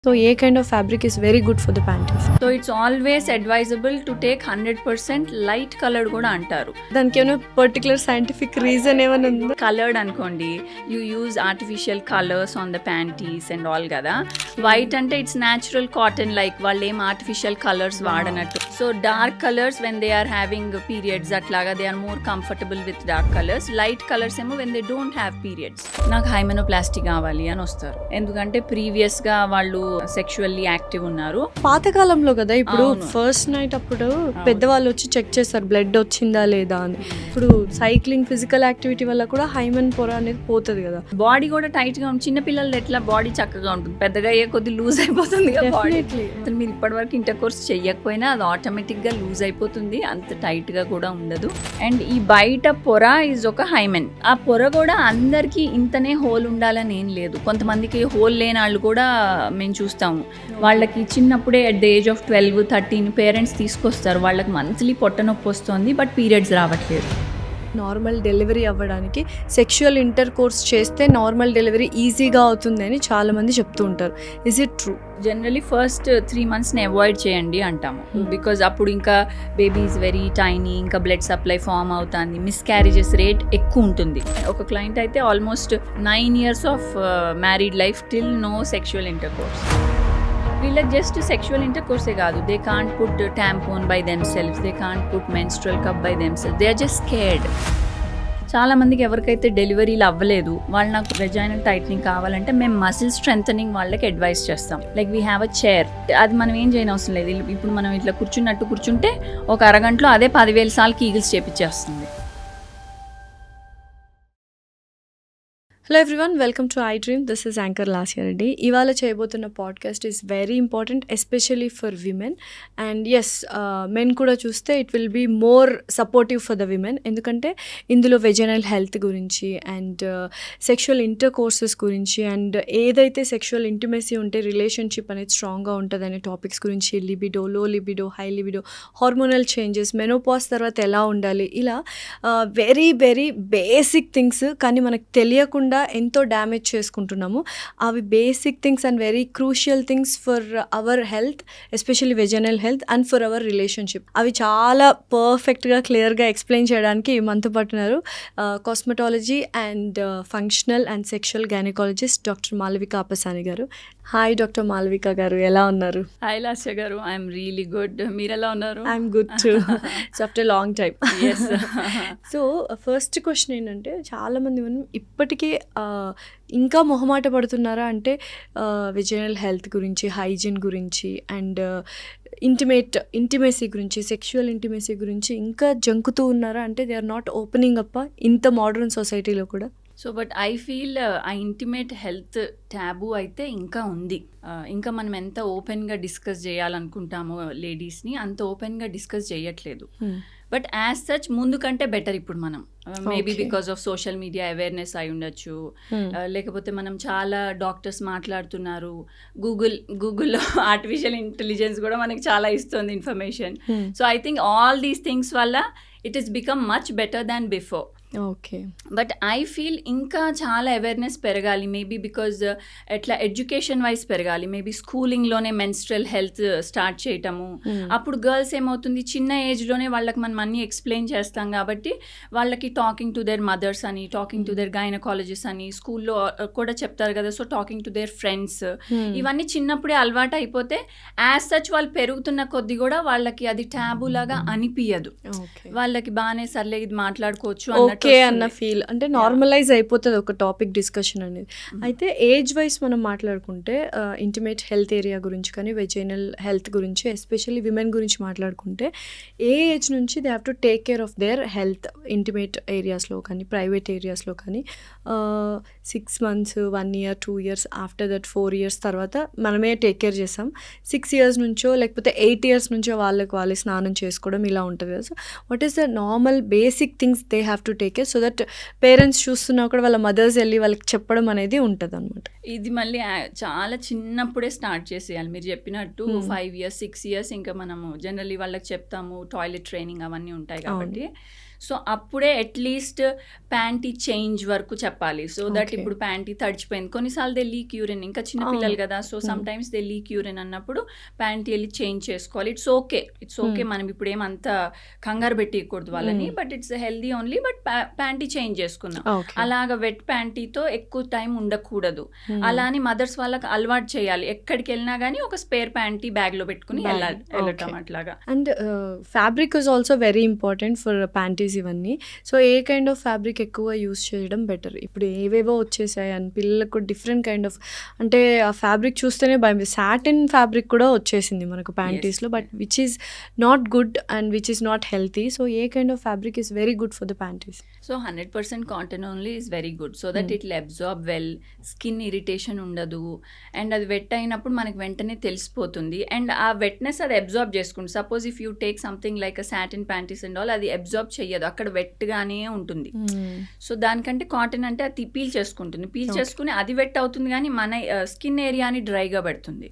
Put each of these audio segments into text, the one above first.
So A kind of fabric is very good for the panties? So it's always advisable to take 100% light coloured కూడా అంటారు. దానికి ఏమైనా particular scientific reason ఏమైనా ఉందా? Coloured అనుకోండి, you use artificial colours on the panties and all కదా. White అంటే it's natural cotton, like వాళ్ళు ఏం ఆర్టిఫిషియల్ కలర్స్ వాడనట్టు. So dark colours when they are having periods అట్లాగా they are more comfortable with dark colours. Light colours ఏమో when they don't have periods. నాకు hymenoplasty కావాలి అని వస్తారు, ఎందుకంటే ప్రీవియస్ గా వాళ్ళు సెక్షువల్లీ యాక్టివ్ ఉన్నారు. పాతకాలంలో కదా, ఇప్పుడు ఫస్ట్ నైట్ అప్పుడు పెద్దవాళ్ళు వచ్చి చెక్ చేస్తారు బ్లడ్ వచ్చిందా లేదా అని. ఇప్పుడు సైక్లింగ్, ఫిజికల్ యాక్టివిటీ వల్ల కూడా హైమన్ పొర అనేది పోతుంది కదా. బాడీ కూడా టైట్ గా ఉంటుంది. చిన్న పిల్లలు ఎట్లా బాడీ చక్కగా ఉంటుంది, పెద్దగా అయ్యే కొద్ది లూజ్ అయిపోతుంది కదా బాడీ. అసలు మీరు ఇప్పటి వరకు ఇంటర్ కోర్స్ చెయ్యకపోయినా అది ఆటోమేటిక్ గా లూజ్ అయిపోతుంది, అంత టైట్ గా కూడా ఉండదు. అండ్ ఈ బయట పొర ఈజ్ ఒక హైమెన్. ఆ పొర కూడా అందరికి ఇంతనే హోల్ ఉండాలని ఏం లేదు. కొంతమందికి హోల్ లేని వాళ్ళు కూడా మేము చూస్తాము. వాళ్ళకి చిన్నప్పుడే at the age of 12-13 parents తీసుకొస్తారు, వాళ్ళకి మంత్లీ పొట్ట నొప్పి వస్తుంది బట్ పీరియడ్స్ రావట్లేదు. నార్మల్ డెలివరీ అవ్వడానికి సెక్షువల్ ఇంటర్ కోర్స్ చేస్తే నార్మల్ డెలివరీ ఈజీగా అవుతుంది అని చాలా మంది చెప్తూ ఉంటారు. Is it true? Generally first 3 monthsని అవాయిడ్ చేయండి అంటాము, బికాజ్ అప్పుడు ఇంకా బేబీ ఈజ్ వెరీ టైనీ, ఇంకా బ్లడ్ సప్లై ఫామ్ అవుతుంది, మిస్క్యారేజెస్ రేట్ ఎక్కువ ఉంటుంది. ఒక క్లయింట్ అయితే almost 9 years of married life till no sexual intercourse. వీళ్ళకి జస్ట్ సెక్షువల్ ఇంటర్ కోర్సే కాదు, they can't put tampon by themselves, they can't put menstrual cup by themselves, they are just scared. చాలా మందికి ఎవరికైతే డెలివరీలు అవ్వలేదు వాళ్ళు నాకు వెజైనల్ టైట్నింగ్ కావాలంటే మేము మసిల్ స్ట్రెంథనింగ్ వాళ్ళకి అడ్వైస్ చేస్తాం. Like we have a chair, అది మనం ఏం చేయని అవసరం లేదు. ఇప్పుడు మనం ఇట్లా కూర్చున్నట్టు కూర్చుంటే ఒక అరగంటలో అదే 10,000 సార్లు ఈగిల్స్ చేపించేస్తుంది. Hello everyone, welcome to I dream. This is anchor Lasya Reddy. ఇవాళ చేయబోతున్న podcast is very important, especially for women. And yes, men కూడా చూస్తే it will be more supportive for the women, ఎందుకంటే ఇందులో వెజైనల్ హెల్త్ గురించి అండ్ సెక్షువల్ ఇంటర్ కోర్సెస్ గురించి and ఏదైతే sexual intimacy ఉంటే రిలేషన్షిప్ అనేది స్ట్రాంగ్గా ఉంటుంది అనే టాపిక్స్ గురించి, libido, low libido, high libido, hormonal changes, menopause తర్వాత ఎలా ఉండాలి, ఇలా వెరీ వెరీ బేసిక్ థింగ్స్, కానీ మనకు తెలియకుండా ఎంతో డ్యామేజ్ చేసుకుంటున్నాము. అవి basic things and very crucial things for our health, especially vaginal health and for our relationship. అవి చాలా పర్ఫెక్ట్గా క్లియర్గా ఎక్స్ప్లెయిన్ చేయడానికి మనతో పాటున్నారు cosmetology and functional and sexual gynaecologist doctor Malavika Appasani garu. Hi doctor Malavika గారు, ఎలా ఉన్నారు? హాయ్ లాస్య గారు, ఐఎమ్ రియలీ గుడ్. మీరు ఎలా ఉన్నారు? I'm good too. So after long time. So first question ఏంటంటే, చాలామంది మనం ఇప్పటికే ఇంకా మొహమాట పడుతున్నారా అంటే వెజైనల్ హెల్త్ గురించి, హైజీన్ గురించి అండ్ ఇంటిమేసీ గురించి, సెక్షువల్ ఇంటిమేసీ గురించి ఇంకా జంకుతూ ఉన్నారా అంటే they are not opening up ఇంత మోడర్న్ సొసైటీలో కూడా. So but I feel a intimate health taboo అయితే ఇంకా ఉంది. ఇంకా మనం ఎంత ఓపెన్గా డిస్కస్ చేయాలనుకుంటామో లేడీస్ని అంత ఓపెన్గా డిస్కస్ చేయట్లేదు. బట్ యాజ్ సచ్ ముందు కంటే బెటర్ ఇప్పుడు మనం. Maybe because of social media awareness అయి ఉండొచ్చు, లేకపోతే మనం చాలా డాక్టర్స్ మాట్లాడుతున్నారు, గూగుల్లో ఆర్టిఫిషియల్ ఇంటెలిజెన్స్ కూడా మనకి చాలా ఇస్తుంది information. So I think all these things వల్ల it is become much better than before. Okay, but I feel ఇంకా చాలా అవేర్నెస్ పెరగాలి. మేబీ బికాజ్ ఎట్లా ఎడ్యుకేషన్ వైజ్ పెరగాలి. మేబీ స్కూలింగ్లోనే మెన్స్ట్రల్ హెల్త్ స్టార్ట్ చేయటము. అప్పుడు గర్ల్స్ ఏమవుతుంది, చిన్న ఏజ్లోనే వాళ్ళకి మనం అన్నీ ఎక్స్ప్లెయిన్ చేస్తాం కాబట్టి వాళ్ళకి టాకింగ్ టు దేర్ మదర్స్ అని, టాకింగ్ టు దేర్ గైనకాలజిస్ట్ అని స్కూల్లో కూడా చెప్తారు కదా. So talking to their friends, ఇవన్నీ చిన్నప్పుడే అలవాటు అయిపోతే యాజ్ సచ్ వాళ్ళు పెరుగుతున్న కొద్ది కూడా వాళ్ళకి అది ట్యాబు లాగా అనిపించదు. వాళ్ళకి బాగానే సర్లే ఇది మాట్లాడుకోవచ్చు ఓకే అన్న ఫీల్, అంటే నార్మలైజ్ అయిపోతుంది ఒక టాపిక్ డిస్కషన్ అనేది. అయితే ఏజ్ వైజ్ మనం మాట్లాడుకుంటే ఇంటిమేట్ హెల్త్ ఏరియా గురించి కానీ వెజైనల్ హెల్త్ గురించి, ఎస్పెషల్లీ విమెన్ గురించి మాట్లాడుకుంటే ఏ ఏజ్ నుంచి they have to take care of their health intimate ఏరియాస్లో కానీ ప్రైవేట్ ఏరియాస్లో కానీ? 6 months, 1 year, 2 years, after that 4 years తర్వాత మనమే టేక్ కేర్ చేస్తాం. 6 years నుంచో లేకపోతే 8 years నుంచో వాళ్ళే స్నానం చేసుకోవడం ఇలా ఉంటుంది కదా. So what is the normal basic things they have to take care so that parents చూస్తున్నా కూడా వాళ్ళ మదర్స్ వెళ్ళి వాళ్ళకి చెప్పడం అనేది ఉంటుంది అనమాట. ఇది మళ్ళీ చాలా చిన్నప్పుడే స్టార్ట్ చేసేయాలి. మీరు చెప్పినట్టు 5 years, 6 years ఇంకా మనము జనరల్లీ వాళ్ళకి చెప్తాము, టాయిలెట్ ట్రైనింగ్ అవన్నీ ఉంటాయి కాబట్టి. సో అప్పుడే అట్లీస్ట్ ప్యాంటీ చేంజ్ వరకు చెప్పాలి. So that Okay. ఇప్పుడు ప్యాంటీ తడిచిపోయింది, కొన్నిసార్లు దే లీక్ యూరిన్, ఇంకా చిన్న పిల్లలు కదా, so some times they leak urine అన్నప్పుడు ప్యాంటీ వెళ్ళి చేంజ్ చేసుకోవాలి. ఇట్స్ ఓకే మనం ఇప్పుడు ఏమంత కంగారు పెట్టకూడదు వాళ్ళని, but it's healthy only, but panty change చేసుకున్నాం. Okay. అలాగా వెట్ ప్యాంటీతో ఎక్కువ టైం ఉండకూడదు. అలా అని మదర్స్ వాళ్ళకి అలవాటు చేయాలి, ఎక్కడికి వెళ్ళినా కానీ ఒక స్పేర్ ప్యాంటీ బ్యాగ్ లో పెట్టుకుని వెళ్ళటం అట్లాగా. And fabric is also very important for panties ఇవన్నీ. So A kind of fabric ఎక్కువ యూస్ చేయడం బెటర్? ఇప్పుడు ఏవేవో వచ్చేసాయి అని పిల్లలకు డిఫరెంట్ కైండ్ ఆఫ్, అంటే ఆ ఫ్యాబ్రిక్ చూస్తేనే భయం. సాటిన్ ఫ్యాబ్రిక్ కూడా వచ్చేసింది మనకు ప్యాంటీస్లో, but which is not good and which is not healthy. So A kind of fabric is very good for the panties? So 100% cotton only is very good, so that it will absorb well, skin irritation ఉండదు, and అది wet అయినప్పుడు మనకి వెంటనే తెలిసిపోతుంది, and ఆ wetness అది absorb చేసుకుంటుంది. Suppose if you take something like a satin panties and all, అది అబ్జార్బ్ చెయ్యదు, అక్కడ వెట్గానే ఉంటుంది. సో దానికంటే కాటన్ అంటే అది పీల్ చేసుకుంటుంది, పీల్ చేసుకుని అది వెట్ అవుతుంది కానీ మన స్కిన్ ఏరియాని డ్రైగా పెడుతుంది.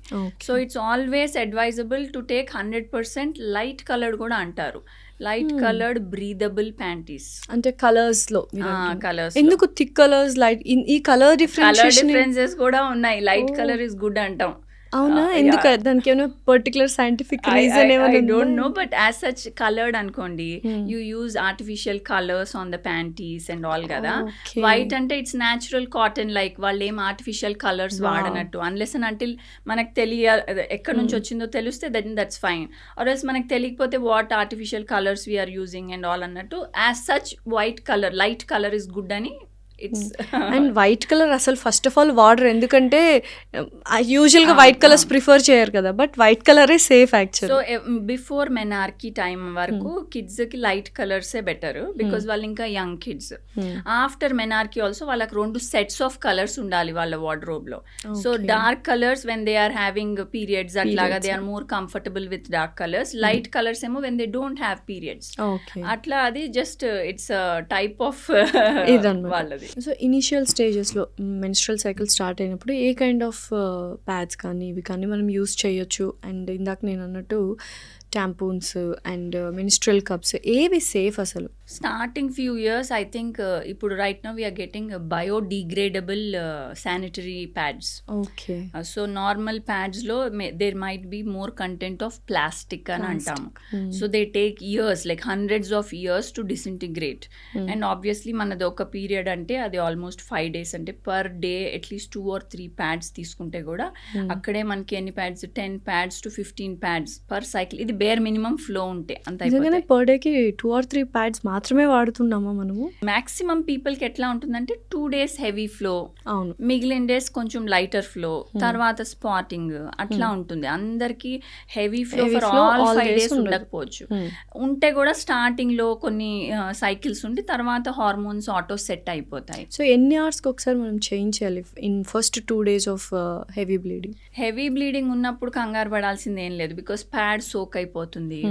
So it's always advisable to take 100% light coloured కూడా అంటారు, లైట్ కలర్డ్ బ్రీదబుల్ ప్యాంటీస్. అంటే కలర్స్ లో కలర్స్ ఎందుకు థిక్ కలర్స్, లైట్ ఈ కలర్ డిఫరెన్సెస్ కూడా ఉన్నాయి. లైట్ కలర్ ఇస్ గుడ్ అంటాం. అవునా? ఎందుకు? దానికి ఏమైనా particular scientific reason I don't know, but as such colored అనుకోండి, you use artificial colors on the panties and all కదా. వైట్ అంటే ఇట్స్ న్యాచురల్ కాటన్, లైక్ వాళ్ళు ఏం ఆర్టిఫిషియల్ కలర్స్ వాడనట్టు, అన్లెస్ అండ్ అంటిల్ మనకు ఎక్కడి నుంచి వచ్చిందో తెలిస్తే దట్స్ ఫైన్, ఆర్ ఎల్స్ మనకు తెలియకపోతే what artificial colours we are using and all అన్నట్టు. As such white colour, light colour is good అని ఇట్స్. అండ్ వైట్ కలర్ అసలు ఫస్ట్ ఆఫ్ ఆల్ వాడరు, ఎందుకంటే యూజువల్గా వైట్ కలర్స్ ప్రిఫర్ చేయరు కదా, బట్ వైట్ కలరే safe actual. So before menarche time వరకు కిడ్స్కి లైట్ కలర్సే బెటర్, బికాజ్ వాళ్ళు ఇంకా young kids. After menarche also వాళ్ళకి 2 sets ఆఫ్ కలర్స్ ఉండాలి వాళ్ళ వార్డ్రోబ్ లో. So dark colours when they are having periods అట్లాగా they are more comfortable with dark colours. Light colours ఏమో when they don't have periods. అట్లా అది just it's type of వాళ్ళది. So initial స్టేజెస్లో menstrual cycle start అయినప్పుడు ఏ kind of pods కానీ ఇవి కానీ మనం యూస్ చేయొచ్చు? అండ్ ఇందాక నేను అన్నట్టు టాంపూన్స్ అండ్ మెన్స్ట్రల్ కప్స్ ఏవి సేఫ్ అసలు? Starting few years I think ఇప్పుడు right now we are getting biodegradable sanitary pads. Okay. So normal ప్యాడ్స్లో there might be more content of plastic అని అంటాము. So they take years, like hundreds of years to disintegrate. And obviously మనది ఒక period అంటే అది almost 5 days, అంటే per day at least 2 or 3 pads తీసుకుంటే కూడా అక్కడే మనకి ఎన్ని pods, 10 pads to 15 pads per cycle. ఇది బేర్ మినిమం ఫ్లో ఉంటే అంత. పర్ డేకి 2 or 3 pads మాత్రమే వాడుతున్నామా మనము? మాక్సిమం పీపుల్కి ఎట్లా ఉంటుందంటే 2 days హెవీ ఫ్లో, అవును, మిగిలిన డేస్ కొంచెం లైటర్ ఫ్లో, తర్వాత స్పాటింగ్ అట్లా ఉంటుంది. అందరికి heavy flow for all 5 days ఉండకపోవచ్చు. ఉంటే కూడా స్టార్టింగ్ లో కొన్ని సైకిల్స్ ఉండి తర్వాత హార్మోన్స్ ఆటో సెట్ అయిపోతాయి. సో ఎన్ని అవర్స్కి ఒకసారి మనం చేంజ్ చేయాలి in first 2 days of heavy bleeding? Heavy bleeding ఉన్నప్పుడు కంగారు పడాల్సింది ఏం లేదు, బికాస్ ప్యాడ్ సోక్ అయిపోతుంది.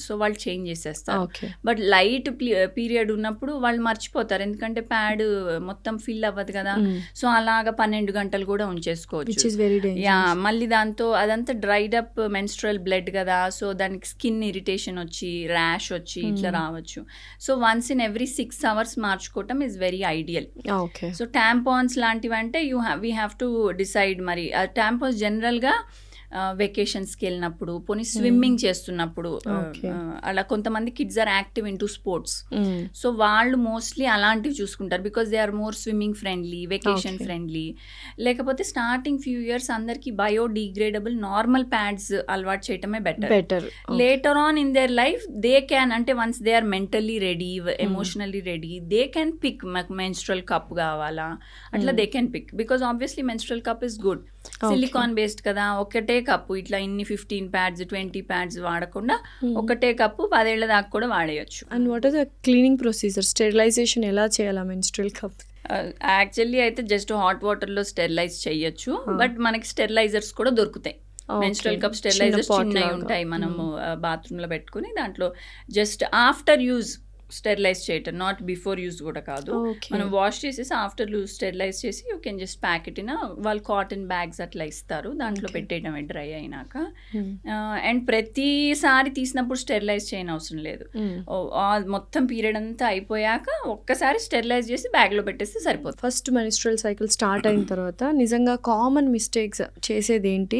సో వాళ్ళు చేంజ్ చేసేస్తారు. బట్ లైట్ పీరియడ్ ఉన్నప్పుడు వాళ్ళు మర్చిపోతారు, ఎందుకంటే ప్యాడ్ మొత్తం ఫిల్ అవ్వదు కదా. సో అలాగా 12 గంటలు కూడా ఉంచేసుకోవచ్చు. యా, మళ్ళీ దాంతో అదంతా డ్రైడ్ అప్ మెన్స్ట్రల్ బ్లడ్ కదా, సో దానికి స్కిన్ ఇరిటేషన్ వచ్చి ర్యాష్ వచ్చి ఇట్లా రావచ్చు. So once in every 6 hours మార్చుకోవటం is very ideal. So tampons లాంటివి అంటే వీ హ్యావ్ టు డిసైడ్. మరి ఆ టాంపాన్స్ జనరల్గా వెకేషన్స్కి వెళ్ళినప్పుడు, పోనీ స్విమ్మింగ్ చేస్తున్నప్పుడు, అలా కొంతమంది kids are active into sports, so వాళ్ళు మోస్ట్లీ అలాంటివి చూసుకుంటారు, because they are more swimming friendly, vacation friendly. లేకపోతే స్టార్టింగ్ ఫ్యూ ఇయర్స్ అందరికి బయోడిగ్రేడబుల్ నార్మల్ ప్యాడ్స్ అలవాటు చేయటమే better. Later on in their life they can, అంటే once they are mentally ready, emotionally ready, they can pick మాకు menstrual cup కావాలా, అట్లా they can pick. Because obviously menstrual cup is good, silicone based కదా. ఒకటే cup ఇట్లా ఇన్ని 15 pads 20 pads వాడకుండా ఒకటే కప్పు 10 ఏళ్ల దాకా కూడా వాడేయచ్చు. And what are the cleaning procedure? Sterilization ఎలా చేయాలా మెన్స్ట్రల్ కప్? యాక్చువల్లీ అయితే జస్ట్ హాట్ వాటర్లో స్టెరిలైజ్ చేయొచ్చు, బట్ మనకి స్టెరిలైజర్స్ కూడా దొరుకుతాయి. మెన్స్ట్రల్ కప్ స్టెరిలైజర్స్ చిన్నవి ఉంటాయి, మనము బాత్రూంలో పెట్టుకుని దాంట్లో జస్ట్ ఆఫ్టర్ యూజ్ స్టెరిలైజ్ చేయటం, నాట్ బిఫోర్ యూస్ కూడా కాదు. ఓకే. మనం వాష్ చేసేసి ఆఫ్టర్ స్టెరిలైజ్ చేసి you can just pack it in వాళ్ళు కాటన్ బ్యాగ్స్ అట్లా ఇస్తారు, దాంట్లో Okay. పెట్టేయడమే డ్రై అయినాక. Hmm. అండ్ ప్రతిసారి తీసినప్పుడు స్టెరిలైజ్ చేయని అవసరం లేదు. Hmm. మొత్తం పీరియడ్ అంతా అయిపోయాక ఒక్కసారి స్టెరిలైజ్ చేసి బ్యాగ్లో పెట్టేస్తే సరిపోతుంది. ఫస్ట్ మెన్స్ట్రల్ సైకిల్ స్టార్ట్ అయిన తర్వాత నిజంగా కామన్ మిస్టేక్స్ చేసేది ఏంటి?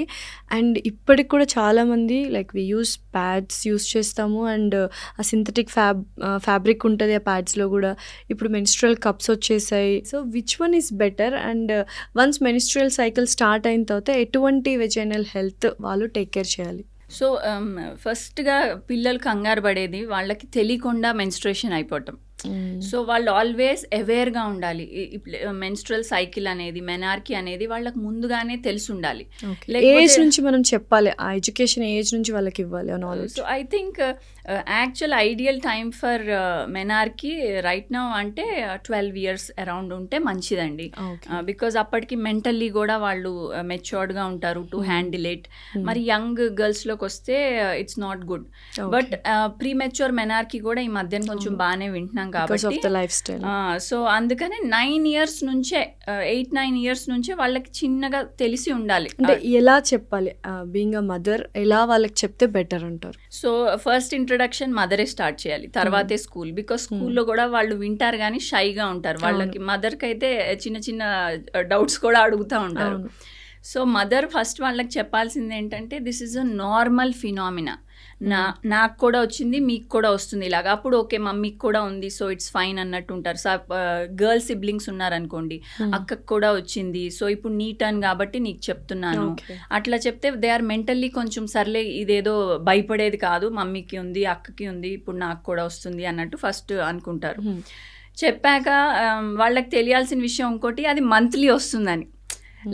అండ్ ఇప్పటికి కూడా చాలామంది like we use pads use చేస్తాము, అండ్ ఆ సింథటిక్ ఫ్యాబ్రిక్ ఉంటుంది ఆ ప్యాడ్స్లో కూడా. ఇప్పుడు మెన్స్ట్రల్ కప్స్ వచ్చేసాయి. So which one is better? And once menstrual cycle start అయిన తర్వాత ఎటువంటి వెజైనల్ హెల్త్ వాళ్ళు టేక్ కేర్ చేయాలి? సో ఫస్ట్గా పిల్లలు కంగారు పడేది వాళ్ళకి తెలియకుండా మెన్స్ట్రేషన్ అయిపోవటం. సో వాళ్ళు ఆల్వేస్ అవేర్గా ఉండాలి. మెన్స్ట్రల్ సైకిల్ అనేది, మెనార్కీ అనేది వాళ్ళకి ముందుగానే తెలిసి ఉండాలి. ఏజ్ నుంచి మనం చెప్పాలి, ఆ ఎడ్యుకేషన్ ఏజ్ నుంచి వాళ్ళకి ఇవ్వాలి ఆ knowledge. So I think actual ideal time for menarche right now అంటే 12 years అరౌండ్ ఉంటే మంచిదండి. బికాజ్ అప్పటికి మెంటల్లీ కూడా వాళ్ళు మెచ్యూర్డ్గా ఉంటారు టు హ్యాండిల్ ఇట్. మరి యంగ్ గర్ల్స్లోకి వస్తే it's not good. But pre mature menarche కూడా ఈ మధ్యన కొంచెం బాగానే వింటున్నాం కాబట్టి. సో అందుకనే 9 years నుంచే 8-9 years నుంచే వాళ్ళకి చిన్నగా తెలిసి ఉండాలి. అంటే ఎలా చెప్పాలి బీయింగ్ అ మదర్, ఎలా వాళ్ళకి చెప్తే బెటర్ అంటారు? సో ఫస్ట్ ఇంట్రడక్షన్ మదరే స్టార్ట్ చేయాలి, తర్వాతే స్కూల్. బికాస్ స్కూల్లో కూడా వాళ్ళు వింటారు కానీ షైగా ఉంటారు. వాళ్ళకి మదర్కి అయితే చిన్న చిన్న డౌట్స్ కూడా అడుగుతూ ఉంటారు. సో మదర్ ఫస్ట్ వాళ్ళకి చెప్పాల్సింది ఏంటంటే this is a normal phenomena. నాకు కూడా వచ్చింది, మీకు కూడా వస్తుంది ఇలాగా. అప్పుడు ఓకే మమ్మీకి కూడా ఉంది, సో ఇట్స్ ఫైన్ అన్నట్టు ఉంటారు. గర్ల్ సిబ్లింగ్స్ ఉన్నారనుకోండి, అక్కకు కూడా వచ్చింది, సో ఇప్పుడు నీ టర్న్ కాబట్టి నీకు చెప్తున్నాను అట్లా చెప్తే దే ఆర్ మెంటల్లీ కొంచెం సర్లే ఇదేదో భయపడేది కాదు, మమ్మీకి ఉంది, అక్కకి ఉంది, ఇప్పుడు నాకు కూడా వస్తుంది అన్నట్టు ఫస్ట్ అనుకుంటారు. చెప్పాక వాళ్ళకి తెలియాల్సిన విషయం ఇంకోటి, అది మంత్లీ వస్తుందని.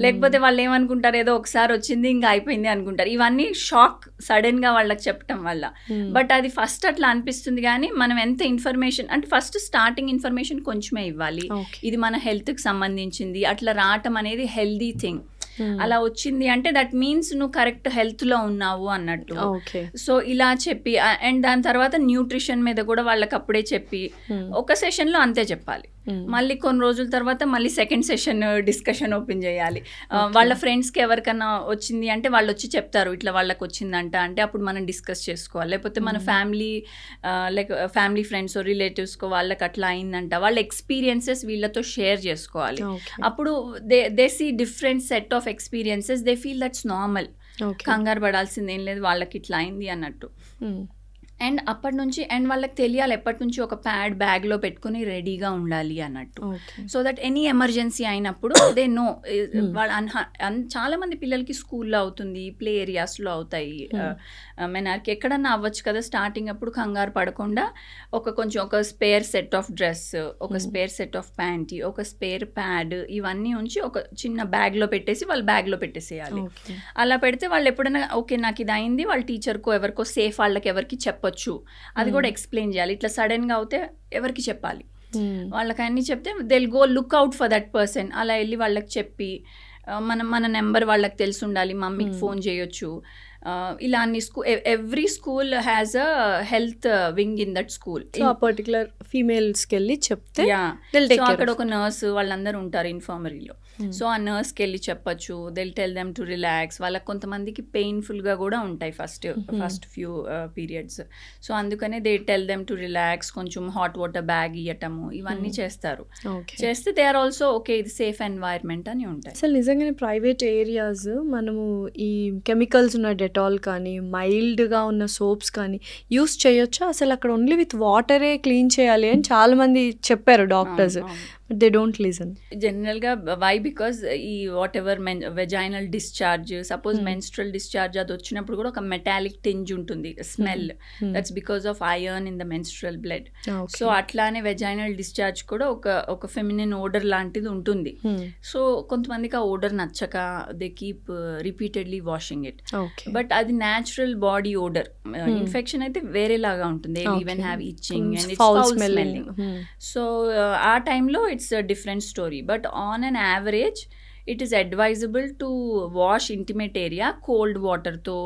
లేకపోతే వాళ్ళు ఏమనుకుంటారు, ఏదో ఒకసారి వచ్చింది ఇంకా అయిపోయింది అనుకుంటారు. ఇవన్నీ షాక్ సడన్గా వాళ్ళకి చెప్పటం వల్ల. బట్ అది ఫస్ట్ అట్లా అనిపిస్తుంది. కానీ మనం ఎంత ఇన్ఫర్మేషన్ అంటే ఫస్ట్ స్టార్టింగ్ ఇన్ఫర్మేషన్ కొంచెమే ఇవ్వాలి. ఇది మన హెల్త్కి సంబంధించింది, అట్లా రావటం అనేది హెల్దీ థింగ్. అలా వచ్చింది అంటే దట్ మీన్స్ నువ్వు కరెక్ట్ హెల్త్లో ఉన్నావు అన్నట్టు. సో ఇలా చెప్పి అండ్ దాని తర్వాత న్యూట్రిషన్ మీద కూడా వాళ్ళకి అప్పుడే చెప్పి ఒక సెషన్లో అంతే చెప్పాలి. మళ్ళీ కొన్ని రోజుల తర్వాత మళ్ళీ సెకండ్ సెషన్ డిస్కషన్ ఓపెన్ చేయాలి. వాళ్ళ ఫ్రెండ్స్కి ఎవరికైనా వచ్చింది అంటే వాళ్ళు వచ్చి చెప్తారు ఇట్లా వాళ్ళకి వచ్చిందంట అంటే అప్పుడు మనం డిస్కస్ చేసుకోవాలి. లేకపోతే మన ఫ్యామిలీ ఫ్రెండ్స్ రిలేటివ్స్కో వాళ్ళకి అట్లా అయిందంట, వాళ్ళ ఎక్స్పీరియన్సెస్ వీళ్ళతో షేర్ చేసుకోవాలి. అప్పుడు they see different set of experiences, they feel that's normal, కంగారు పడాల్సింది ఏం లేదు, వాళ్ళకి ఇట్లా అయింది అన్నట్టు. అండ్ అప్పటి నుంచి అండ్ వాళ్ళకి తెలియాలి ఎప్పటి నుంచి ఒక ప్యాడ్ బ్యాగ్లో పెట్టుకుని రెడీగా ఉండాలి అన్నట్టు. సో దట్ ఎనీ ఎమర్జెన్సీ అయినప్పుడు దే నో. చాలా మంది పిల్లలకి స్కూల్లో అవుతుంది, ప్లే ఏరియాస్లో అవుతాయి మెనార్కి, ఎక్కడన్నా అవ్వచ్చు కదా. స్టార్టింగ్ అప్పుడు కంగారు పడకుండా కొంచెం ఒక స్పేర్ సెట్ ఆఫ్ డ్రెస్, ఒక స్పేర్ సెట్ ఆఫ్ ప్యాంటీ, ఒక స్పేర్ ప్యాడ్, ఇవన్నీ ఉంచి ఒక చిన్న బ్యాగ్లో పెట్టేసి వాళ్ళు బ్యాగ్లో పెట్టేసేయాలి. అలా పెడితే వాళ్ళు ఎప్పుడైనా ఓకే నాకు ఇది అయింది, వాళ్ళ టీచర్కో ఎవరికో సేఫ్ వాళ్ళకి ఎవరికి చెప్పచ్చు, అది కూడా ఎక్స్ప్లెయిన్ చేయాలి. ఇట్లా సడన్గా అవుతే ఎవరికి చెప్పాలి, వాళ్ళకి అన్నీ చెప్తే they will go look out for that person. అలా వెళ్ళి వాళ్ళకి చెప్పి మన నెంబర్ వాళ్ళకి తెలిసి ఉండాలి, మమ్మీకి ఫోన్ చేయొచ్చు. ఇలా అన్ని every school has a health wing in that school. Particular ఫీమేల్స్కి వెళ్ళి చెప్తే అక్కడ ఒక నర్స్ వాళ్ళందరూ ఉంటారు ఇన్ఫర్మరీలో. సో ఆ నర్స్కి వెళ్ళి చెప్పచ్చు, they'll tell them to relax. వాళ్ళకి కొంతమందికి పెయిన్ఫుల్గా కూడా ఉంటాయి ఫస్ట్ ఫ్యూ పీరియడ్స్. సో అందుకనే they tell them to relax, కొంచెం హాట్ వాటర్ బ్యాగ్ ఇవ్వటము, ఇవన్నీ చేస్తారు. చేస్తే దే ఆర్ ఆల్సో ఓకే ఇది సేఫ్ ఎన్వైర్న్మెంట్ అని ఉంటాయి. అసలు నిజంగానే ప్రైవేట్ ఏరియాస్ మనము ఈ కెమికల్స్ ఉన్న డెటాల్ కానీ మైల్డ్గా ఉన్న సోప్స్ కానీ యూస్ చేయొచ్చా? అసలు అక్కడ ఓన్లీ విత్ వాటరే క్లీన్ చేయాలి అని చాలామంది చెప్పారు doctors, but they don't listen. జనరల్గా వై బికాజ్ ఈ what ever vaginal discharge, suppose menstrual discharge అది వచ్చినప్పుడు కూడా ఒక మెటాలిక్ టింజ్ ఉంటుంది, smell, that's because of iron in the menstrual blood. So అట్లానే వెజైనల్ డిశ్చార్జ్ కూడా ఒక ఫెమినిన్ ఓడర్ లాంటిది ఉంటుంది. సో కొంతమందికి ఆ ఓడర్ నచ్చక they keep repeatedly washing it. But అది న్యాచురల్ బాడీ ఓడర్. ఇన్ఫెక్షన్ అయితే వేరేలాగా ఉంటుంది, even have itching and it's foul smelling. So ఆ టైంలో it's a different story. But on an average it is advisable to wash intimate area cold water తో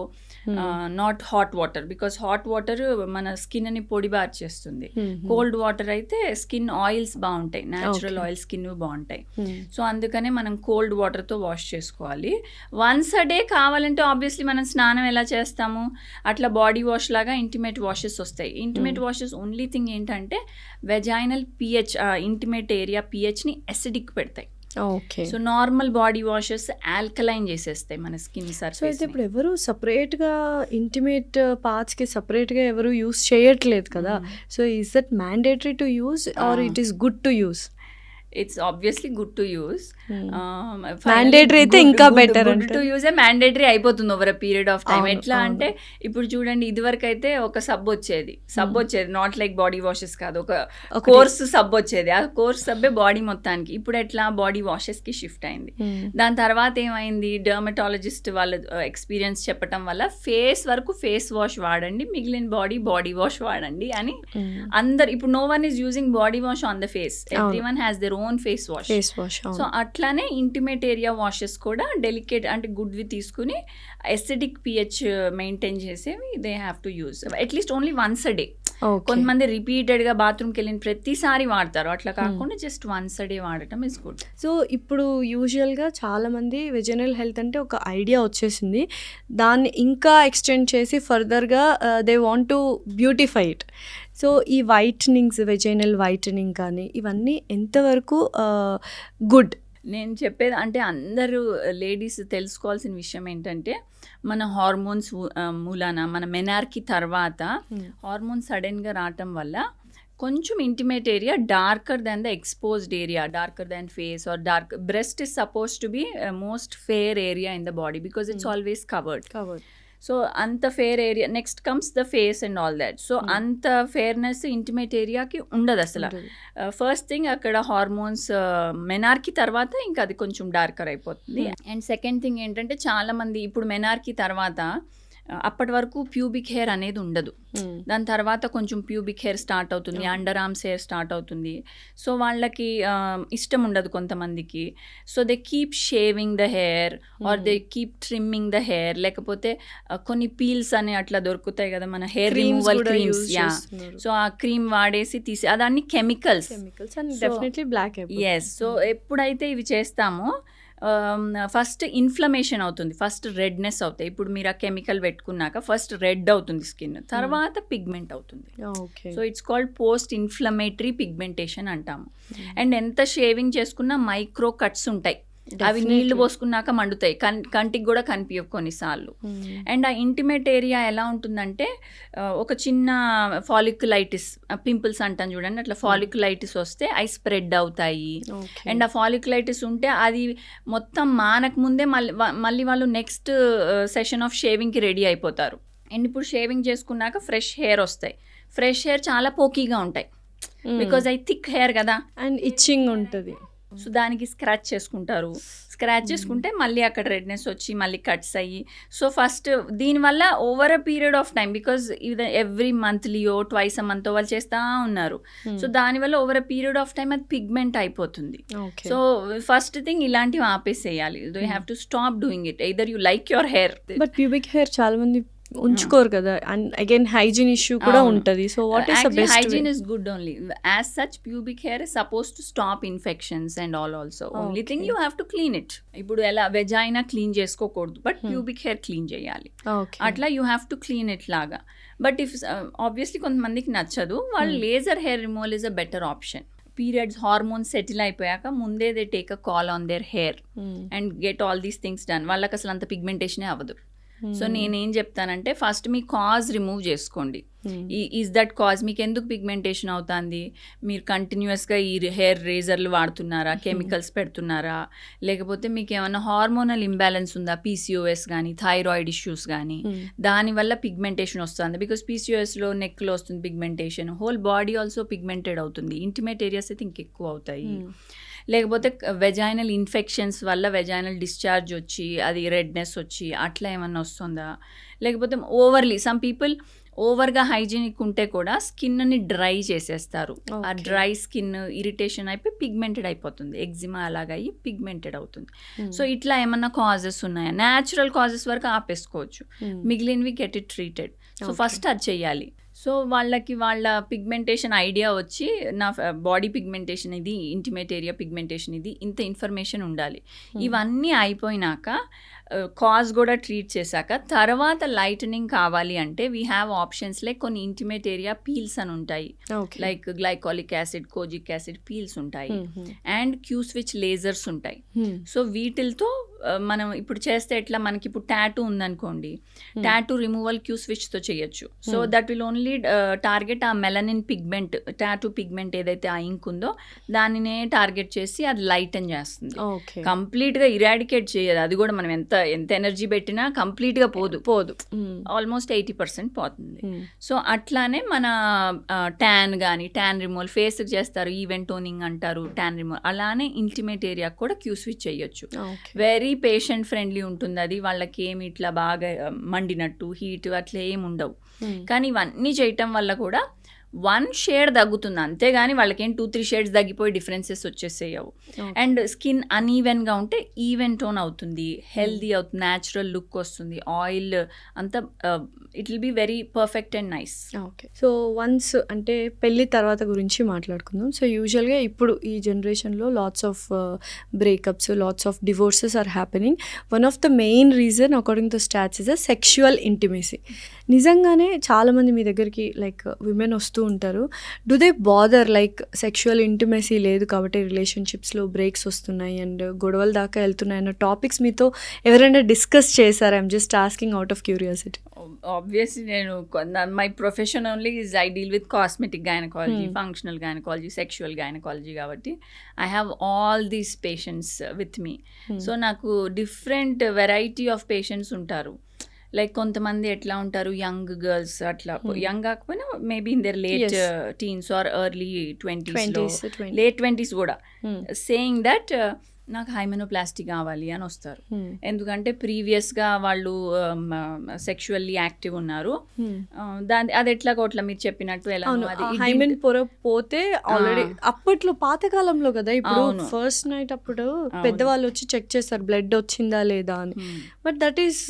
not hot water, because hot water మన స్కిన్ని పొడిబార్ చేస్తుంది. Cold water అయితే skin oils బాగుంటాయి, natural oil skin బాగుంటాయి. సో అందుకనే మనం కోల్డ్ వాటర్తో వాష్ చేసుకోవాలి. వన్స్ అ డే కావాలంటే ఆబ్వియస్లీ మనం స్నానం ఎలా చేస్తాము అట్లా బాడీ వాష్ లాగా ఇంటిమేట్ వాషెస్ వస్తాయి. ఇంటిమేట్ వాషెస్ ఓన్లీ థింగ్ ఏంటంటే వెజైనల్ పిహెచ్, ఇంటిమేట్ ఏరియా పిహెచ్ని అసిడిక్ పెడతాయి. Okay. So normal body washes alkaline చేసేస్తాయి మన స్కిన్ సో సర్ఫేస్. అయితే ఇప్పుడు ఎవరు సపరేట్గా ఇంటిమేట్ పార్ట్స్కి సపరేట్గా ఎవరు యూస్ చేయట్లేదు కదా. So is that mandatory to use or it is good to use? It's obviously good to use. Mandatory అయితే ఇంకా better. Good to use mandatory అయిపోతుంది over a period of time. ఎట్లా అంటే ఇప్పుడు చూడండి, ఇదివరకు అయితే ఒక సబ్ వచ్చేది, నాట్ లైక్ బాడీ వాషెస్ కాదు, ఒక కోర్స్ సబ్ వచ్చేది. ఆ కోర్స్ సబ్బే బాడీ మొత్తానికి. ఇప్పుడు ఎట్లా బాడీ వాషెస్ కి షిఫ్ట్ అయింది. దాని తర్వాత ఏమైంది, డర్మటాలజిస్ట్ వాళ్ళ ఎక్స్పీరియన్స్ చెప్పటం వల్ల ఫేస్ వరకు ఫేస్ వాష్ వాడండి, మిగిలిన బాడీ వాష్ వాడండి అని అందరు. ఇప్పుడు no one is using body wash on the face, everyone has their own face wash. So అట్లానే ఇంటిమేట్ ఏరియా వాషెస్ కూడా డెలికేట్ అంటే గుడ్వి తీసుకుని ఎసిడిక్ పిహెచ్ మెయింటైన్ చేసేవి they have to use at least only once a day. కొంతమంది రిపీటెడ్గా బాత్రూమ్కి వెళ్ళిన ప్రతిసారి వాడతారు, అట్లా కాకుండా జస్ట్ వన్స్ అ డే వాడటం ఇస్ గుడ్. సో ఇప్పుడు యూజువల్గా చాలామంది వెజనల్ హెల్త్ అంటే ఒక ఐడియా వచ్చేసింది, దాన్ని ఇంకా ఎక్స్టెండ్ చేసి ఫర్దర్గా they want to beautify it. So ఈ వైటనింగ్స్, వెజైనల్ వైటనింగ్ కానీ ఇవన్నీ ఎంతవరకు గుడ్? నేను చెప్పేది అంటే అందరూ లేడీస్ తెలుసుకోవాల్సిన విషయం ఏంటంటే, మన హార్మోన్స్ మూలాన మన మెనార్కీ తర్వాత హార్మోన్స్ సడన్గా రావటం వల్ల కొంచెం intimate area darker than the exposed area, darker than face or dark breast is suppose to be most fair area in the body because it's always covered. So అంత fair area, next comes the face and all that. So అంత fairness intimate ఏరియాకి ఉండదు అసలు. First thing అక్కడ hormones menarche తర్వాత ఇంకా అది కొంచెం డార్కర్ అయిపోతుంది. అండ్ సెకండ్ థింగ్ ఏంటంటే, చాలామంది ఇప్పుడు మెనార్కీ తర్వాత అప్పటి వరకు ప్యూబిక్ హెయిర్ అనేది ఉండదు. దాని తర్వాత కొంచెం ప్యూబిక్ హెయిర్ స్టార్ట్ అవుతుంది, అండర్ ఆర్మ్స్ హెయిర్ స్టార్ట్ అవుతుంది. సో వాళ్ళకి ఇష్టం ఉండదు కొంతమందికి. So they keep shaving the hair or they keep trimming the hair, లేకపోతే కొన్ని పీల్స్ అని అట్లా దొరుకుతాయి కదా మన హెయిర్ రిమూవల్ క్రీమ్స్. సో ఆ క్రీమ్ వాడేసి తీసి అదాన్ని కెమికల్స్. ఎస్. సో ఎప్పుడైతే ఇవి చేస్తామో ఫస్ట్ ఇన్ఫ్లమేషన్ అవుతుంది, ఫస్ట్ రెడ్నెస్ అవుతాయి. ఇప్పుడు మీరు ఆ కెమికల్ పెట్టుకున్నాక ఫస్ట్ రెడ్ అవుతుంది స్కిన్, తర్వాత పిగ్మెంట్ అవుతుంది. So it's called post inflammatory pigmentation అంటాము. అండ్ ఎంత షేవింగ్ చేసుకున్నా మైక్రో కట్స్ ఉంటాయి, అవి నీళ్లు పోసుకున్నాక మండుతాయి, కంటికి కూడా కనిపించవు కొన్నిసార్లు. అండ్ ఆ ఇంటిమేట్ ఏరియా ఎలా ఉంటుందంటే, ఒక చిన్న ఫాలిక్యులైటిస్, పింపుల్స్ అంటాను చూడండి, అట్లా ఫాలిక్యులైటిస్ వస్తే అవి స్ప్రెడ్ అవుతాయి. అండ్ ఆ ఫాలిక్యులైటిస్ ఉంటే అది మొత్తం మానక ముందే మళ్ళీ వాళ్ళు నెక్స్ట్ సెషన్ ఆఫ్ షేవింగ్కి రెడీ అయిపోతారు. అండ్ ఇప్పుడు షేవింగ్ చేసుకున్నాక ఫ్రెష్ హెయిర్ వస్తాయి. ఫ్రెష్ హెయిర్ చాలా పోకీగా ఉంటాయి బికాజ్ అవి థిక్ హెయిర్ కదా, అండ్ ఇచ్చింగ్ ఉంటుంది. సో దానికి స్క్రాచ్ చేసుకుంటారు, స్క్రాచ్ చేసుకుంటే మళ్ళీ అక్కడ రెడ్నెస్ వచ్చి మళ్ళీ కట్స్ అయ్యి. సో ఫస్ట్ దీనివల్ల over a period of time, because ఇది ఎవ్రీ మంత్లీయో ట్వైస్ అ మంత్ వాళ్ళు చేస్తూ ఉన్నారు. సో దానివల్ల over a period of time అది పిగ్మెంట్ అయిపోతుంది. సో ఫస్ట్ థింగ్ ఇలాంటివి ఆపేసేయాలి. You have to stop doing it. Either you like your hair. But pubic hair చాలా మంది ఉంచుకోరు కదా, అండ్ అగైన్ హైజీన్ ఇష్యూ కూడా ఉంటుంది. So what is the best? Hygiene is good only. As such pubic hair is suppose to stop infections and all also. Only thing you have to clean it. ఇప్పుడు ఎలా vagina clean చేసుకోకూడదు, but pubic hair clean చేయాలి. అట్లా you have to clean it లాగా. But if obviously కొంతమందికి నచ్చదు, వాళ్ళు laser hair removal is a better option. Periods hormones settle అయిపోయాక ముందే they take a call on their hair and get all these things done. వాళ్ళకి అసలు అంత పిగ్మెంటేషనే అవ్వదు. సో నేనేం చెప్తానంటే, ఫస్ట్ మీ కాజ్ రిమూవ్ చేసుకోండి. ఈజ్ దట్ కాజ్, మీకు ఎందుకు పిగ్మెంటేషన్ అవుతుంది? మీరు కంటిన్యూస్గా ఈ హెయిర్ రేజర్లు వాడుతున్నారా, కెమికల్స్ పెడుతున్నారా, లేకపోతే మీకు ఏమైనా హార్మోనల్ ఇంబ్యాలెన్స్ ఉందా, పీసీఓఎస్ కానీ థైరాయిడ్ ఇష్యూస్ కానీ, దానివల్ల పిగ్మెంటేషన్ వస్తుంది. బికాస్ పీసీఓఎస్లో నెక్లో వస్తుంది pigmentation, whole body also pigmented అవుతుంది. ఇంటిమేట్ ఏరియాస్ అయితే ఇంకెక్కువ అవుతాయి. లేకపోతే వెజైనల్ ఇన్ఫెక్షన్స్ వల్ల వెజైనల్ డిశ్చార్జ్ వచ్చి అది రెడ్నెస్ వచ్చి అట్లా ఏమన్నా వస్తుందా, లేకపోతే ఓవర్లీ సమ్ పీపుల్ ఓవర్గా హైజీనిక్ ఉంటే కూడా స్కిన్ని డ్రై చేసేస్తారు. ఆ ఓకే. డ్రై స్కిన్ ఇరిటేషన్ అయిపోయి పిగ్మెంటెడ్ అయిపోతుంది, ఎగ్జిమా అలాగయ్యి పిగ్మెంటెడ్ అవుతుంది. సో ఇట్లా ఏమన్నా కాజెస్ ఉన్నాయా? న్యాచురల్ కాజెస్ వరకు ఆపేసుకోవచ్చు, మిగిలినవి get it treated. So Okay. First అది చెయ్యాలి. సో వాళ్ళకి వాళ్ళ పిగ్మెంటేషన్ ఐడియా వచ్చి నా బాడీ పిగ్మెంటేషన్ ఇది, ఇంటిమేట్ ఏరియా పిగ్మెంటేషన్ ఇది, ఇంత ఇన్ఫర్మేషన్ ఉండాలి. ఇవన్నీ అయిపోయినాక కాజ్ కూడా ట్రీట్ చేశాక తర్వాత లైటనింగ్ కావాలి అంటే వీ హ్యావ్ ఆప్షన్స్ లైక్ కొన్ని ఇంటిమేట్ ఏరియా పీల్స్ అని ఉంటాయి, okay. Like glycolic acid, kojic acid peels ఉంటాయి, అండ్ క్యూ స్విచ్ లేజర్స్ ఉంటాయి. సో వీటితో మనం ఇప్పుడు చేస్తే ఎట్లా, మనకి ఇప్పుడు టాటూ ఉందనుకోండి, టాటూ రిమూవల్ క్యూ స్విచ్తో చేయొచ్చు. So that will only target ఆ మెలనిన్ పిగ్మెంట్, టాటూ పిగ్మెంట్ ఏదైతే ఆ ఇంక్ ఉందో దానినే టార్గెట్ చేసి అది లైటన్ చేస్తుంది. ఓకే. కంప్లీట్గా ఇరాడికేట్ చేయదు, అది కూడా మనం ఎంత ఎనర్జీ పెట్టినా కంప్లీట్గా పోదు, ఆల్మోస్ట్ 80% పోతుంది. సో అట్లానే మన ట్యాన్ కానీ, ట్యాన్ రిమూవల్ ఫేస్కి చేస్తారు, ఈవెంట్ టోనింగ్ అంటారు, ట్యాన్ రిమూవల్, అలానే ఇంటిమేట్ ఏరియా కూడా క్యూ స్విచ్ చేయొచ్చు. వెరీ పేషెంట్ ఫ్రెండ్లీ ఉంటుంది అది, వాళ్ళకి ఏమి ఇట్లా బాగా మండినట్టు హీట్ అట్లా ఏమి ఉండవు. కానీ ఇవన్నీ చేయటం వల్ల కూడా 1 షేడ్ తగ్గుతుంది, అంతేగాని వాళ్ళకేం 2-3 షేడ్స్ తగ్గిపోయి డిఫరెన్సెస్ వచ్చేసేయవు. అండ్ స్కిన్ అన్ఈవెన్గా ఉంటే ఈవెన్ టోన్ అవుతుంది, హెల్దీ అవుతుంది, న్యాచురల్ లుక్ వస్తుంది, ఆయిల్ అంతా it will be very perfect and nice. Okay. So once అంటే పెళ్ళి తర్వాత గురించి మాట్లాడుకుందాం. సో యూజువల్గా ఇప్పుడు ఈ జనరేషన్లో lots of breakups, lots of divorces are happening. One of the main reason according to stats is a sexual intimacy. నిజంగానే చాలామంది మీ దగ్గరికి లైక్ విమెన్ వస్తూ ఉంటారు. Do they bother like sexual intimacy లేదు కాబట్టి రిలేషన్షిప్స్లో బ్రేక్స్ వస్తున్నాయి అండ్ గొడవల దాకా వెళ్తున్నాయి అన్న టాపిక్స్ మీతో ఎవరైనా డిస్కస్ చేశారా? I'm just asking out of curiosity. Obviously నేను my profession only is I deal with cosmetic gynaecology, functional gynaecology, sexual gynaecology, కాబట్టి I have all these patients with me. So నాకు డిఫరెంట్ వెరైటీ ఆఫ్ పేషెంట్స్ ఉంటారు. Like కొంతమంది ఎట్లా ఉంటారు, young girls, అట్లా young కాకపోయినా maybe in their late teens or early 20s, late 20s కూడా, saying that నాకు హైమెనోప్లాస్టీ కావాలి అని వస్తారు. ఎందుకంటే ప్రీవియస్గా వాళ్ళు సెక్షువల్లీ యాక్టివ్ ఉన్నారు. అది ఎట్లా కోట్ల మీరు చెప్పినట్టు ఎలా హైమెన్ పొర పోతే ఆల్రెడీ అప్పట్లో పాతకాలంలో కదా, ఇప్పుడు ఫస్ట్ నైట్ అప్పుడు పెద్దవాళ్ళు వచ్చి చెక్ చేస్తారు బ్లడ్ వచ్చిందా లేదా అని. బట్ దట్ ఈస్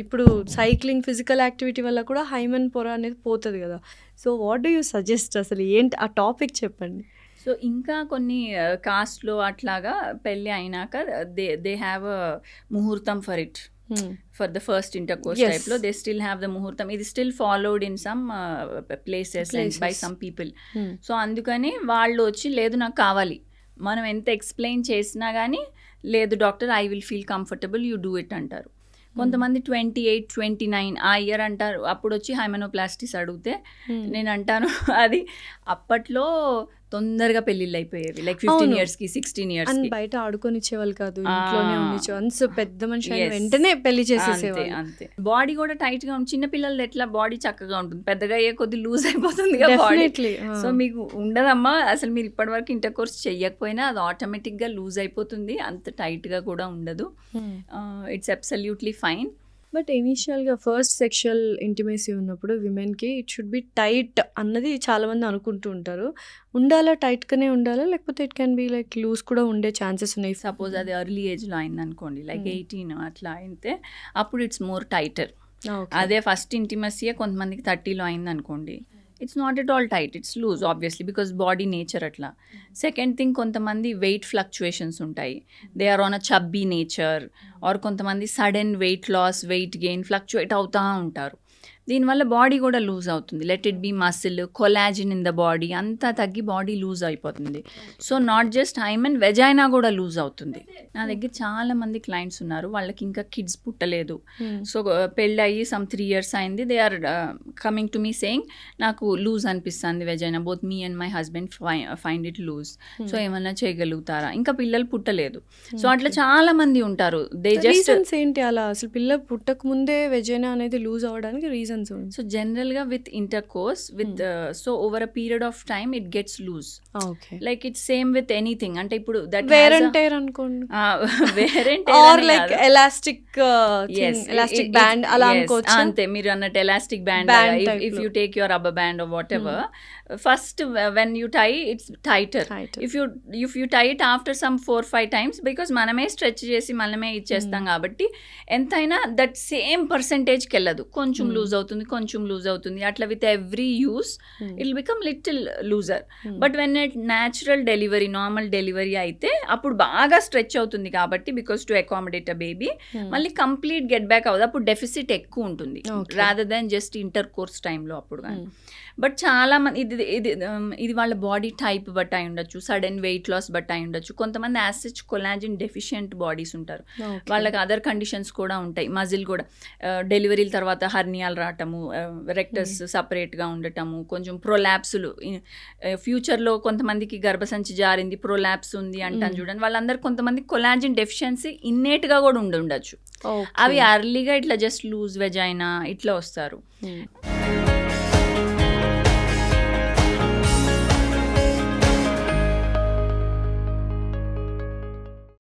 ఇప్పుడు సైక్లింగ్, ఫిజికల్ యాక్టివిటీ వల్ల కూడా హైమెన్ పొర అనేది పోతుంది కదా. So what do you suggest, అసలు ఏంటి ఆ టాపిక్ చెప్పండి. సో ఇంకా కొన్ని కాస్ట్లో అట్లాగా పెళ్ళి అయినాక దే హ్యావ్ అ ముహూర్తం for it, for the first intercourse టైప్లో దే స్టిల్ హ్యావ్ ద ముహూర్తం. ఇది still followed in some places by some people. So అందుకని వాళ్ళు వచ్చి లేదు నాకు కావాలి, మనం ఎంత ఎక్స్ప్లెయిన్ చేసినా కానీ లేదు doctor I will feel comfortable, you do it అంటారు. కొంతమంది 28, 29 ఆ ఇయర్ అంటారు. అప్పుడు వచ్చి హైమెనోప్లాస్టిస్ అడిగితే నేను అంటాను అది అప్పట్లో తొందరగా పెళ్ళిళ్ళు అయిపోయేవి, లైక్ 15 yearsకి 16 years బయట ఆడుకొనిచ్చేవాళ్ళు కాదు, ఇంట్లోనే ఉండిచ్చు. పెద్ద మనిషి వెంటనే పెళ్లి చేసేసేవాళ్ళు. అంతే. బాడీ కూడా టైట్ గా ఉంటుంది. చిన్న పిల్లలు ఎట్లా బాడీ చక్కగా ఉంటుంది, పెద్దగా అయ్యే కొద్ది లూజ్ అయిపోతుంది కదా బాడీ. సో మీకు ఉండదమ్మా, అసలు మీరు ఇప్పటివరకు ఇంటర్ కోర్స్ చెయ్యకపోయినా అది ఆటోమేటిక్ గా లూజ్ అయిపోతుంది, అంత టైట్ గా కూడా ఉండదు. It's absolutely fine. బట్ ఇనీషియల్గా ఫస్ట్ సెక్షువల్ ఇంటిమేసీ ఉన్నప్పుడు విమెన్కి ఇట్ షుడ్ బి టైట్ అన్నది చాలామంది అనుకుంటూ ఉంటారు. ఉండాలా, టైట్గానే ఉండాలా, లేకపోతే it can be like loose కూడా ఉండే ఛాన్సెస్ ఉన్నాయి? సపోజ్ అది ఎర్లీ ఏజ్లో అయింది అనుకోండి, లైక్ 18 అట్లా అయితే అప్పుడు ఇట్స్ మోర్ టైటర్. అదే ఫస్ట్ ఇంటిమసీయే కొంతమందికి 30లో అయింది అనుకోండి, it's not at all tight, it's loose obviously because body nature అట్లా. సెకండ్ థింగ్, కొంతమంది వెయిట్ ఫ్లక్చుయేషన్స్ ఉంటాయి, they are on a chubby nature, or కొంతమంది sudden weight loss, weight gain, fluctuate అవుతూ ఉంటారు. దీనివల్ల బాడీ కూడా లూజ్ అవుతుంది. Let it be muscle, collagen in the body అంతా తగ్గి బాడీ లూజ్ అయిపోతుంది. So not just hymen, vagina కూడా లూజ్ అవుతుంది. నా దగ్గర చాలా మంది క్లయింట్స్ ఉన్నారు, వాళ్ళకి ఇంకా కిడ్స్ పుట్టలేదు. సో పెళ్ళి అయ్యి సమ్ 3 years అయింది. They are coming to me saying నాకు లూజ్ అనిపిస్తుంది vagina, both me and my husband find it loose. So ఏమన్నా చేయగలుగుతారా? ఇంకా పిల్లలు పుట్టలేదు. సో అట్లా చాలా మంది ఉంటారు. దే జస్ట్ ఏంటి అలా అసలు పిల్లలు పుట్టక ముందే వెజైనా అనేది లూజ్ అవ్వడానికి రీజన్ రీజన్స్? సో జనరల్గా with intercourse with so over a period of time it gets loose. Okay. Like it's same with anything. అంటే ఇప్పుడు దట్ వేర్ అండ్ టైర్ అనుకోండి, వేరెంట్ or like elastic elastic band అలా అనుకోవచ్చు. అంతే, మీరు అన్నట్టు elastic band. If you take your rubber band or whatever, first when you tie it's tighter. If you tie it after some 4-5 times, because మనమే stretch చేసి మనమే ఇచ్చేస్తాం కాబట్టి ఎంతైనా దట్ సేమ్ పర్సంటేజ్కి వెళ్ళదు. కొంచెం లూజ్ అవుతుంది, కొంచెం లూజ్ అవుతుంది, అట్లా with every use it will become little loser. But when it natural delivery, normal delivery అయితే అప్పుడు బాగా స్ట్రెచ్ అవుతుంది కాబట్టి, because to accommodate a baby, మళ్ళీ కంప్లీట్ గెట్ బ్యాక్ అవ్వదు. అప్పుడు డెఫిసిట్ ఎక్కువ ఉంటుంది rather than just inter course టైంలో అప్పుడు కానీ. బట్ చాలా మంది ఇది వాళ్ళ బాడీ టైప్ బట్టి అయి ఉండొచ్చు, సడన్ వెయిట్ లాస్ బట్టి అయి ఉండొచ్చు. కొంతమంది యాసిడ్ కొలాజిన్ డెఫిషియంట్ బాడీస్ ఉంటారు, వాళ్ళకి అదర్ కండిషన్స్ కూడా ఉంటాయి. మజిల్ కూడా డెలివరీల తర్వాత హర్నియాలు రావటము, రెక్టస్ సపరేట్గా ఉండటము, కొంచెం ప్రొలాప్సులు, ఫ్యూచర్లో కొంతమందికి గర్భసంచి జారింది, ప్రొలాప్స్ ఉంది అంటాను చూడండి. వాళ్ళందరూ కొంతమంది కొలాజిన్ డెఫిషియన్సీ ఇన్నేట్గా కూడా ఉండొచ్చు. అవి అర్లీగా ఇట్లా జస్ట్ లూజ్ వెజైనా ఇట్లా వస్తారు.